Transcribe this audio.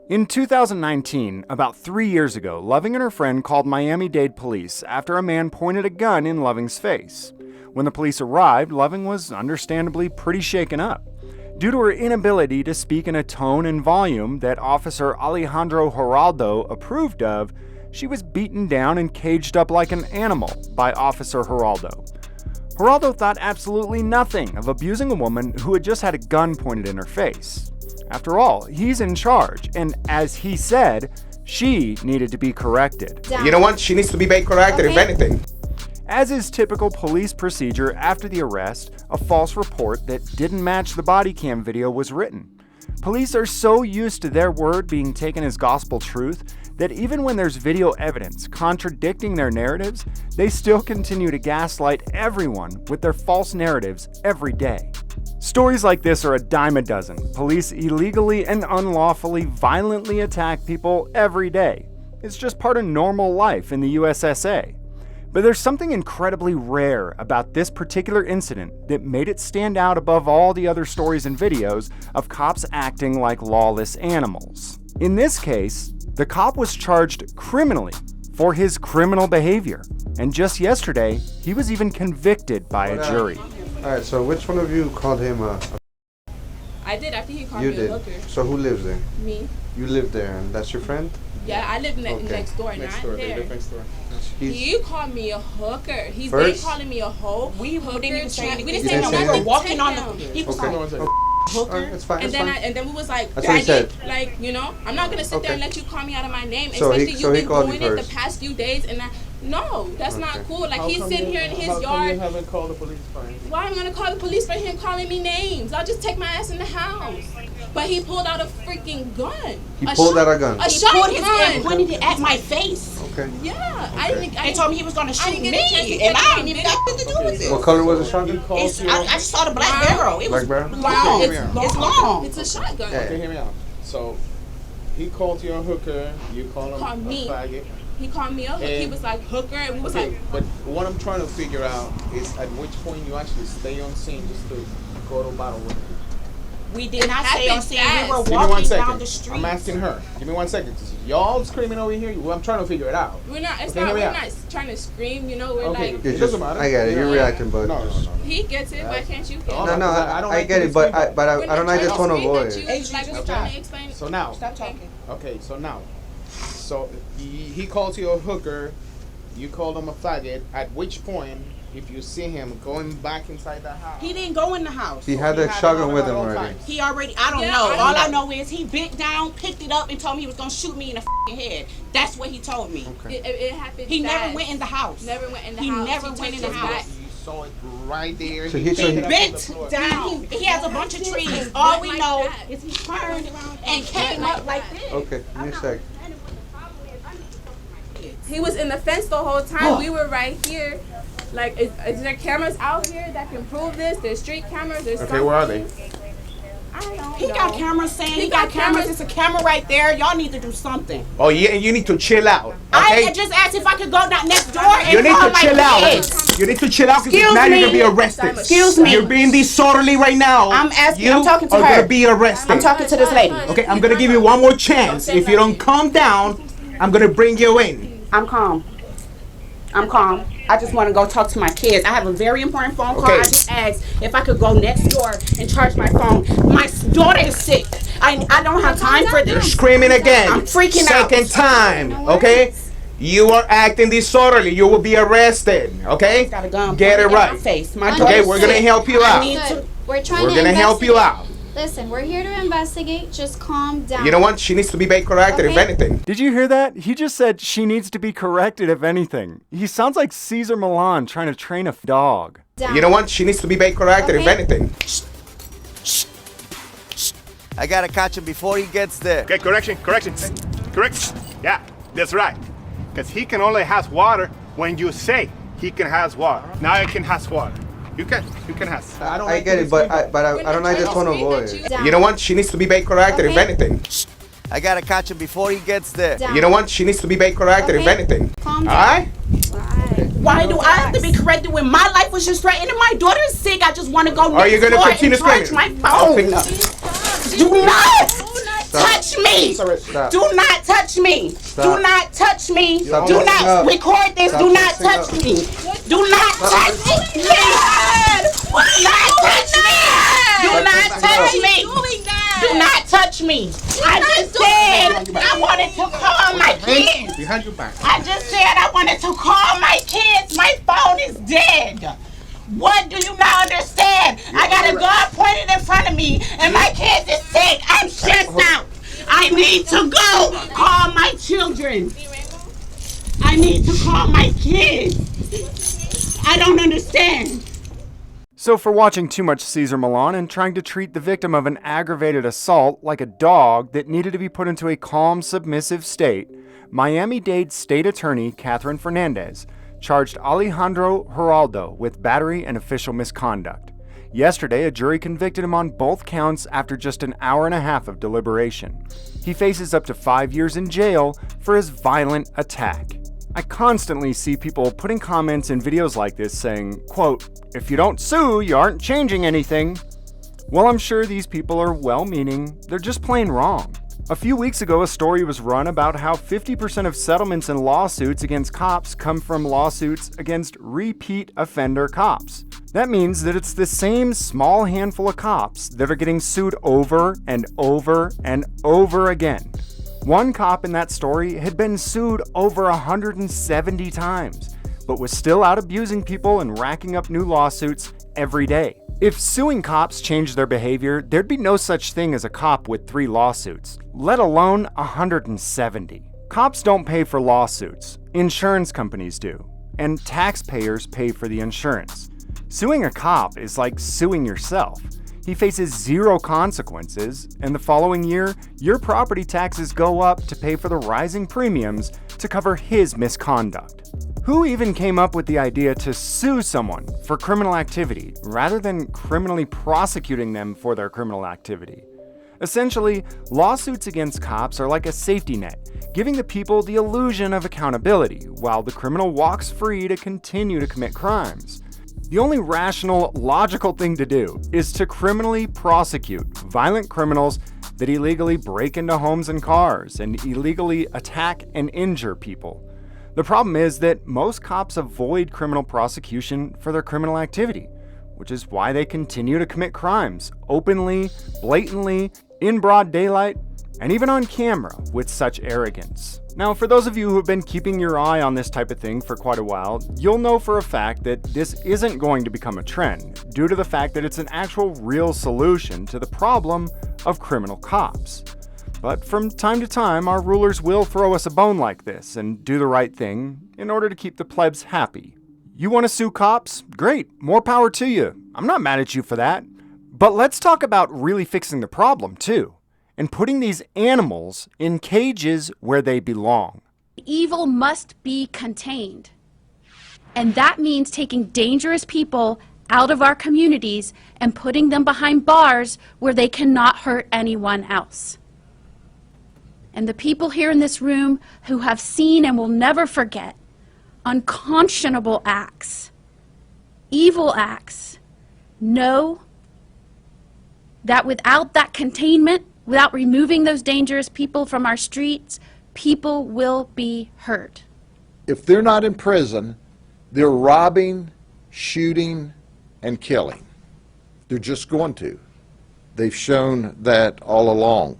In 2019, about 3 years ago, Loving and her friend called Miami Dade Police after a man pointed a gun in Loving's face. When the police arrived, Loving was understandably pretty shaken up. Due to her inability to speak in a tone and volume that Officer Alejandro Geraldo approved of, she was beaten down and caged up like an animal by Officer Geraldo. Geraldo thought absolutely nothing of abusing a woman who had just had a gun pointed in her face. After all, he's in charge, and as he said, she needed to be corrected. You know what? She needs to be made corrected, if anything. As is typical police procedure after the arrest, a false report that didn't match the body cam video was written. Police are so used to their word being taken as gospel truth that even when there's video evidence contradicting their narratives, they still continue to gaslight everyone with their false narratives every day. Stories like this are a dime a dozen. Police illegally and unlawfully violently attack people every day. It's just part of normal life in the USSA. But there's something incredibly rare about this particular incident that made it stand out above all the other stories and videos of cops acting like lawless animals. In this case, the cop was charged criminally for his criminal behavior. And just yesterday, he was even convicted by a jury. Alright, so which one of you called him I did, after he called me a hooker. So who lives there? Me. You live there, and that's your friend? Yeah, I live next door, Next not door, there. they live next door. He called me a hooker. He's been calling me a hoe. We didn't even say anything. We didn't say nothing. We were walking on the. He was Okay. like, hooker. It's fine. And then we was like, that's what he said. Like, you know, I'm not gonna sit there and let you call me out of my name, So especially you've been called doing you it the first. past few days, and no, that's not cool. Like, he's sitting here in his How come yard. you haven't called the police for him? Why am I gonna call the police for him calling me names? I'll just take my ass in the house. But he pulled out a freaking gun. He pulled out a gun? A He pulled his shotgun. and pointed it at my face. Okay. Yeah, They told me he was gonna shoot didn't me, get a chance to and take I it didn't even on got nothing to do with it. What color was the shotgun? He called you. I just saw the black barrel. It was Black barrel? long. It's It's long. It's a shotgun. Okay, hear me out. So, he called you a hooker, you called him Called a me. faggot. He called me a hooker. He And- was like hooker, and we was Okay, like, but what I'm trying to figure out is at which point you actually stay on scene just to go to battle with him. We did not stay on scene. We were Give me one walking second. down the street. I'm asking her. Give me 1 second. Y'all screaming over here. Well, I'm trying to figure it out. we're not. It's Okay, not. hear me We're out. not trying to scream. You know, we're Okay, like. it doesn't matter. I get it. You're reacting, but No. He gets it. Why can't you get it? No, I get it, but I don't like the tone of voice. Like we're trying to explain. So now. Stop talking. Okay, so now. So he calls you a hooker. You called him a faggot. At which point, if you see him going back inside the house. He didn't go in the house. He had the shotgun with him already. He already, I don't Yeah, know. I All know. I know is he bent down, picked it up, and told me he was going to shoot me in the f***ing head. That's what he told me. Okay. It happened. He fast. never went in the house. Never went in the He house. never went in the turned his house. back. You saw it right there. So He he picked it up on the Bent floor. down. He has a bunch of trees. All we know is he turned and came up like this. Okay, give me a sec. He was in the fence the whole time. We were right here. Like, is there cameras out here that can prove this? There's street cameras. There's Okay, where are they? I don't know. He got cameras saying he got cameras. It's a camera right there. Y'all need to do something. Oh yeah, you need to chill out. I Okay. just asked if I could go down next door and You need call to my chill out. kids. You need to chill out because Excuse now you're me. gonna be arrested. Excuse me. You're being disorderly right now. I'm asking. You I'm talking to are her. gonna be arrested. I'm talking to this lady. Okay, I'm gonna give you one more chance. If you don't calm down, I'm gonna bring you in. I'm calm. I'm calm. I just want to go talk to my kids. I have a very important phone call. Okay. I just asked if I could go next door and charge my phone. My daughter is sick. I don't have time for You're this. screaming again. I'm freaking out. Second time. Okay. You are acting disorderly. You will be arrested. Okay. Got a gun Get it pointed at right. my face. My Okay, daughter's we're gonna sick. help you I out. need to. Good. We're trying We're to gonna help you investigate. out. Listen, we're here to investigate. Just calm down. You know what? She needs to be made corrected, if Okay. anything. Did you hear that? He just said she needs to be corrected if anything. He sounds like Caesar Milan trying to train a dog. Down. You know what? She needs to be made corrected, if Okay. anything. I gotta catch him before he gets there. Okay, correction. Yeah, that's right. Because he can only has water when you say he can has water. Now he can has water. You can has. I get it, but I don't like the tone of voice. Down. You know what? She needs to be made corrected, if Okay. anything. I gotta catch him before he gets there. Down. You know what? She needs to be made corrected, if Okay. anything. Calm down. Alright? Why do I have to be corrected when my life was just threatened and my daughter is sick? I just want to go Are you next gonna door continue and charge screaming? my phone. Do not. touch me. Stop. Do not touch me. Stop. Do not touch me. Stop. Do not Stop. record this. Stop. Do not Stop. touch me. Do not touch me. Do not touch me. Do not touch me. Do not touch me. I just said I wanted to call my kids. Behind your back. I just said I wanted to call my kids. My phone is dead. What do you not understand? I got a gun pointed in front of me and my kids is sick. I'm stressed out. I need to go call my children. I need to call my kids. I don't understand. So for watching too much Cesar Millan and trying to treat the victim of an aggravated assault like a dog that needed to be put into a calm, submissive state, Miami-Dade State Attorney Catherine Fernandez charged Alejandro Geraldo with battery and official misconduct. Yesterday, a jury convicted him on both counts after just an hour and a half of deliberation. He faces up to 5 years in jail for his violent attack. I constantly see people putting comments in videos like this saying, quote, "If you don't sue, you aren't changing anything." Well, I'm sure these people are well-meaning, they're just plain wrong. A few weeks ago, a story was run about how 50% of settlements and lawsuits against cops come from lawsuits against repeat offender cops. That means that it's the same small handful of cops that are getting sued over and over and over again. One cop in that story had been sued over 170 times, but was still out abusing people and racking up new lawsuits every day. If suing cops changed their behavior, there'd be no such thing as a cop with 3 lawsuits, let alone 170. Cops don't pay for lawsuits, insurance companies do, and taxpayers pay for the insurance. Suing a cop is like suing yourself. He faces 0 consequences, and the following year, your property taxes go up to pay for the rising premiums to cover his misconduct. Who even came up with the idea to sue someone for criminal activity rather than criminally prosecuting them for their criminal activity? Essentially, lawsuits against cops are like a safety net, giving the people the illusion of accountability while the criminal walks free to continue to commit crimes. The only rational, logical thing to do is to criminally prosecute violent criminals that illegally break into homes and cars and illegally attack and injure people. The problem is that most cops avoid criminal prosecution for their criminal activity, which is why they continue to commit crimes openly, blatantly, in broad daylight, and even on camera with such arrogance. Now, for those of you who have been keeping your eye on this type of thing for quite a while, you'll know for a fact that this isn't going to become a trend due to the fact that it's an actual real solution to the problem of criminal cops. But from time to time, our rulers will throw us a bone like this and do the right thing in order to keep the plebs happy. You want to sue cops? Great, more power to you. I'm not mad at you for that. But let's talk about really fixing the problem too, and putting these animals in cages where they belong. Evil must be contained. And that means taking dangerous people out of our communities and putting them behind bars where they cannot hurt anyone else. And the people here in this room who have seen and will never forget unconscionable acts, evil acts, know that without that containment, without removing those dangerous people from our streets, people will be hurt. If they're not in prison, they're robbing, shooting, and killing. They're just going to. They've shown that all along.